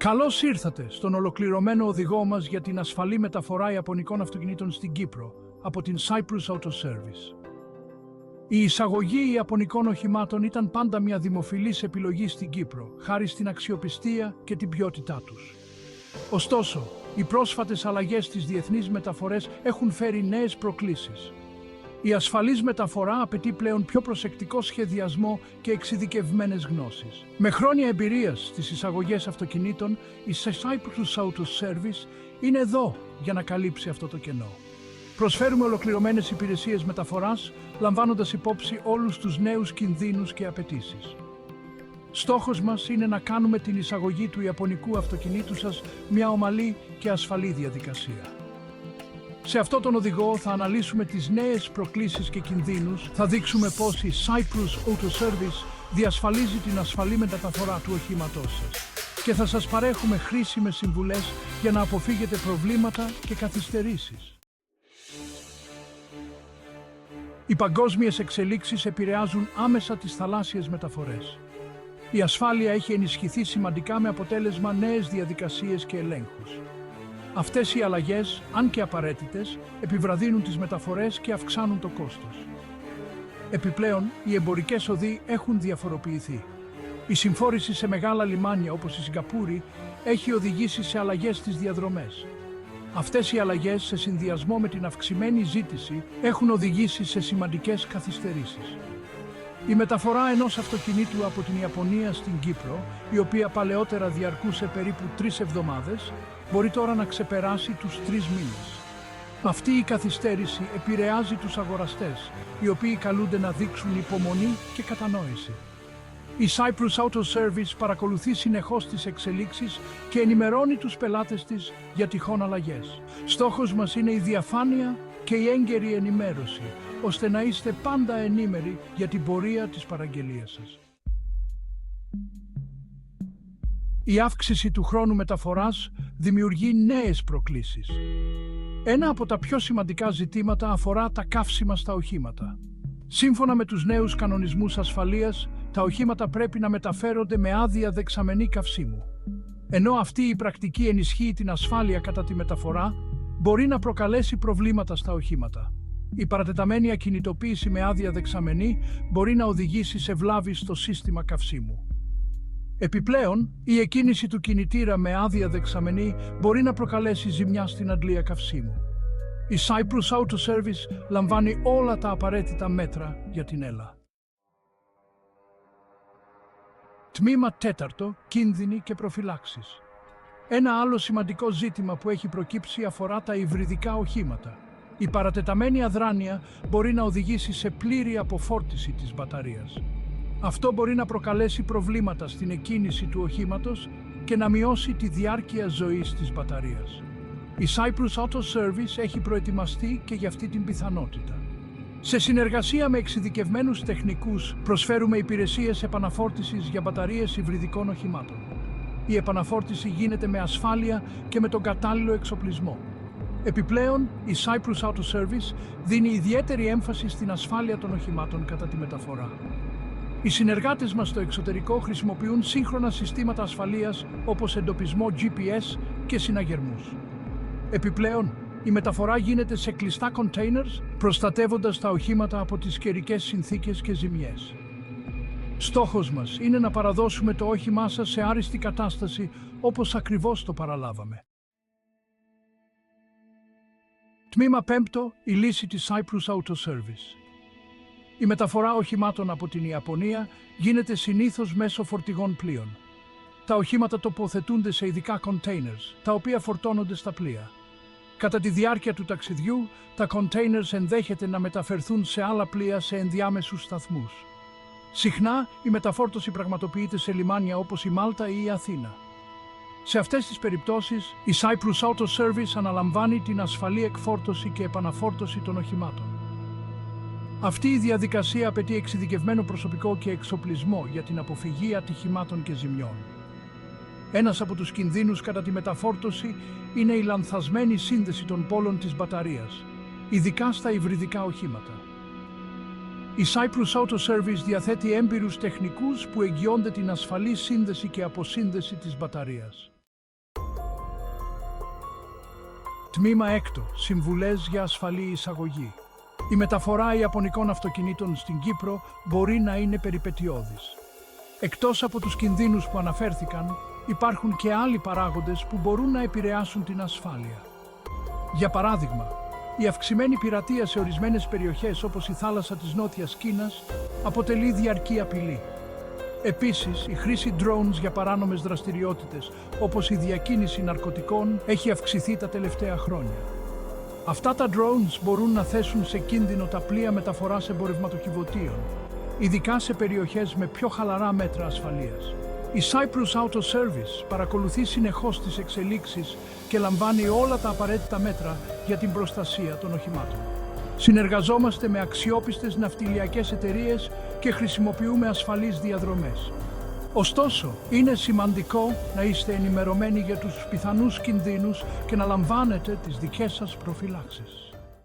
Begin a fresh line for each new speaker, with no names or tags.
Καλώς ήρθατε στον ολοκληρωμένο οδηγό μας για την ασφαλή μεταφορά ιαπωνικών αυτοκινήτων στην Κύπρο από την Cyprus Auto Service. Η εισαγωγή ιαπωνικών οχημάτων ήταν πάντα μια δημοφιλής επιλογή στην Κύπρο, χάρη στην αξιοπιστία και την ποιότητά τους. Ωστόσο, οι πρόσφατες αλλαγές στις διεθνείς μεταφορές έχουν φέρει νέες προκλήσεις. Η ασφαλής μεταφορά απαιτεί πλέον πιο προσεκτικό σχεδιασμό και εξειδικευμένες γνώσεις. Με χρόνια εμπειρίας στις εισαγωγές αυτοκινήτων, η Cyprus Auto Service είναι εδώ για να καλύψει αυτό το κενό. Προσφέρουμε ολοκληρωμένες υπηρεσίες μεταφοράς, λαμβάνοντας υπόψη όλους τους νέους κινδύνους και απαιτήσεις. Στόχος μας είναι να κάνουμε την εισαγωγή του ιαπωνικού αυτοκινήτου σας μια ομαλή και ασφαλή διαδικασία. Σε αυτόν τον οδηγό θα αναλύσουμε τις νέες προκλήσεις και κινδύνους, θα δείξουμε πώς η Cyprus Auto Service διασφαλίζει την ασφαλή μεταφορά του οχήματός σας και θα σας παρέχουμε χρήσιμες συμβουλές για να αποφύγετε προβλήματα και καθυστερήσεις. Οι παγκόσμιες εξελίξεις επηρεάζουν άμεσα τις θαλάσσιες μεταφορές. Η ασφάλεια έχει ενισχυθεί σημαντικά με αποτέλεσμα νέες διαδικασίες και ελέγχους. Αυτές οι αλλαγές, αν και απαραίτητες, επιβραδύνουν τις μεταφορές και αυξάνουν το κόστος. Επιπλέον, οι εμπορικές οδοί έχουν διαφοροποιηθεί. Η συμφόρηση σε μεγάλα λιμάνια όπως η Σιγκαπούρη έχει οδηγήσει σε αλλαγές στις διαδρομές. Αυτές οι αλλαγές, σε συνδυασμό με την αυξημένη ζήτηση, έχουν οδηγήσει σε σημαντικές καθυστερήσεις. Η μεταφορά ενός αυτοκινήτου από την Ιαπωνία στην Κύπρο, η οποία παλαιότερα διαρκούσε περίπου 3 εβδομάδες, μπορεί τώρα να ξεπεράσει τους 3 μήνες. Αυτή η καθυστέρηση επηρεάζει τους αγοραστές, οι οποίοι καλούνται να δείξουν υπομονή και κατανόηση. Η Cyprus Auto Service παρακολουθεί συνεχώς τις εξελίξεις και ενημερώνει τους πελάτες της για τυχόν αλλαγές. Στόχος μας είναι η διαφάνεια και η έγκαιρη ενημέρωση, ώστε να είστε πάντα ενήμεροι για την πορεία της παραγγελίας σας. Η αύξηση του χρόνου μεταφοράς δημιουργεί νέες προκλήσεις. Ένα από τα πιο σημαντικά ζητήματα αφορά τα καύσιμα στα οχήματα. Σύμφωνα με τους νέους κανονισμούς ασφαλείας, τα οχήματα πρέπει να μεταφέρονται με άδεια δεξαμενή καυσίμου. Ενώ αυτή η πρακτική ενισχύει την ασφάλεια κατά τη μεταφορά, μπορεί να προκαλέσει προβλήματα στα οχήματα. Η παρατεταμένη ακινητοποίηση με άδεια δεξαμενή μπορεί να οδηγήσει σε βλάβη στο σύστημα καυσίμου. Επιπλέον, η εκκίνηση του κινητήρα με άδεια δεξαμενή μπορεί να προκαλέσει ζημιά στην αντλία καυσίμου. Η Cyprus Auto Service λαμβάνει όλα τα απαραίτητα μέτρα για την έλα. Τμήμα 4. Κίνδυνοι και προφυλάξεις. Ένα άλλο σημαντικό ζήτημα που έχει προκύψει αφορά τα υβριδικά οχήματα. Η παρατεταμένη αδράνεια μπορεί να οδηγήσει σε πλήρη αποφόρτιση της μπαταρίας. Αυτό μπορεί να προκαλέσει προβλήματα στην εκκίνηση του οχήματος και να μειώσει τη διάρκεια ζωής της μπαταρίας. Η Cyprus Auto Service έχει προετοιμαστεί και για αυτή την πιθανότητα. Σε συνεργασία με εξειδικευμένους τεχνικούς, προσφέρουμε υπηρεσίες επαναφόρτισης για μπαταρίες υβριδικών οχημάτων. Η επαναφόρτιση γίνεται με ασφάλεια και με τον κατάλληλο εξοπλισμό. Επιπλέον, η Cyprus Auto Service δίνει ιδιαίτερη έμφαση στην ασφάλεια των οχημάτων κατά τη μεταφορά. Οι συνεργάτες μας στο εξωτερικό χρησιμοποιούν σύγχρονα συστήματα ασφαλείας όπως εντοπισμό GPS και συναγερμούς. Επιπλέον, η μεταφορά γίνεται σε κλειστά containers, προστατεύοντας τα οχήματα από τις καιρικές συνθήκες και ζημιές. Στόχος μας είναι να παραδώσουμε το όχημά σας σε άριστη κατάσταση όπως ακριβώς το παραλάβαμε. Τμήμα 5. Η λύση της Cyprus Auto Service. Η μεταφορά οχημάτων από την Ιαπωνία γίνεται συνήθως μέσω φορτηγών πλοίων. Τα οχήματα τοποθετούνται σε ειδικά containers, τα οποία φορτώνονται στα πλοία. Κατά τη διάρκεια του ταξιδιού, τα containers ενδέχεται να μεταφερθούν σε άλλα πλοία σε ενδιάμεσους σταθμούς. Συχνά, η μεταφόρτωση πραγματοποιείται σε λιμάνια όπως η Μάλτα ή η Αθήνα. Σε αυτές τις περιπτώσεις, η Cyprus Auto Service αναλαμβάνει την ασφαλή εκφόρτωση και επαναφόρτωση των οχημάτων. Αυτή η διαδικασία απαιτεί εξειδικευμένο προσωπικό και εξοπλισμό για την αποφυγή ατυχημάτων και ζημιών. Ένας από τους κινδύνους κατά τη μεταφόρτωση είναι η λανθασμένη σύνδεση των πόλων της μπαταρίας, ειδικά στα υβριδικά οχήματα. Η Cyprus Auto Service διαθέτει έμπειρους τεχνικούς που εγγυώνται την ασφαλή σύνδεση και αποσύνδεση της μπαταρίας. Τμήμα 6. Συμβουλές για ασφαλή εισαγωγή. Η μεταφορά ιαπωνικών αυτοκινήτων στην Κύπρο μπορεί να είναι περιπετειώδης. Εκτός από τους κινδύνους που αναφέρθηκαν, υπάρχουν και άλλοι παράγοντες που μπορούν να επηρεάσουν την ασφάλεια. Για παράδειγμα, η αυξημένη πειρατεία σε ορισμένες περιοχές όπως η θάλασσα της Νότιας Κίνας αποτελεί διαρκή απειλή. Επίσης, η χρήση drones για παράνομες δραστηριότητες όπως η διακίνηση ναρκωτικών έχει αυξηθεί τα τελευταία χρόνια. Αυτά τα drones μπορούν να θέσουν σε κίνδυνο τα πλοία μεταφοράς εμπορευματοκιβωτίων, ειδικά σε περιοχές με πιο χαλαρά μέτρα ασφαλείας. Η Cyprus Auto Service παρακολουθεί συνεχώς τις εξελίξεις και λαμβάνει όλα τα απαραίτητα μέτρα για την προστασία των οχημάτων. Συνεργαζόμαστε με αξιόπιστες ναυτιλιακές εταιρείες και χρησιμοποιούμε ασφαλείς διαδρομές. Ωστόσο, είναι σημαντικό να είστε ενημερωμένοι για τους πιθανούς κινδύνους και να λαμβάνετε τις δικές σας προφυλάξεις.